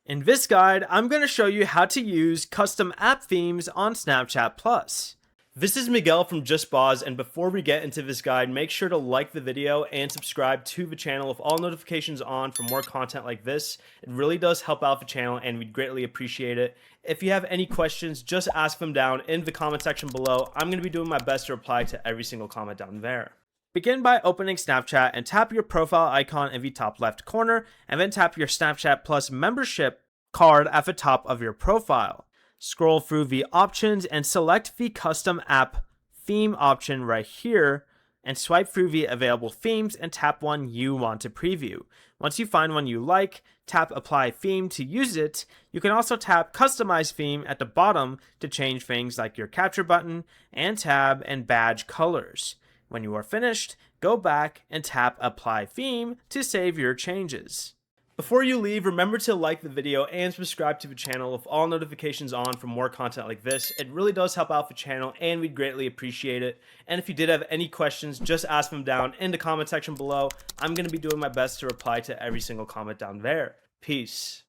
In this guide, I'm going to show you how to use custom app themes on Snapchat Plus. This is Miguel from JustBoz, and before we get into this guide, make sure to like the video and subscribe to the channel with all notifications on for more content like this. It really does help out the channel and we'd greatly appreciate it. If you have any questions, just ask them down in the comment section below. I'm going to be doing my best to reply to every single comment down there. Begin by opening Snapchat and tap your profile icon in the top left corner, and then tap your Snapchat Plus membership card at the top of your profile. Scroll through the options and select the custom app theme option right here, and swipe through the available themes and tap one you want to preview. Once you find one you like, tap apply theme to use it. You can also tap customize theme at the bottom to change things like your capture button and tab and badge colors. When you are finished, go back and tap apply theme to save your changes. Before you leave, remember to like the video and subscribe to the channel with all notifications on for more content like this. It really does help out the channel and we'd greatly appreciate it. And if you did have any questions, just ask them down in the comment section below. I'm going to be doing my best to reply to every single comment down there. Peace.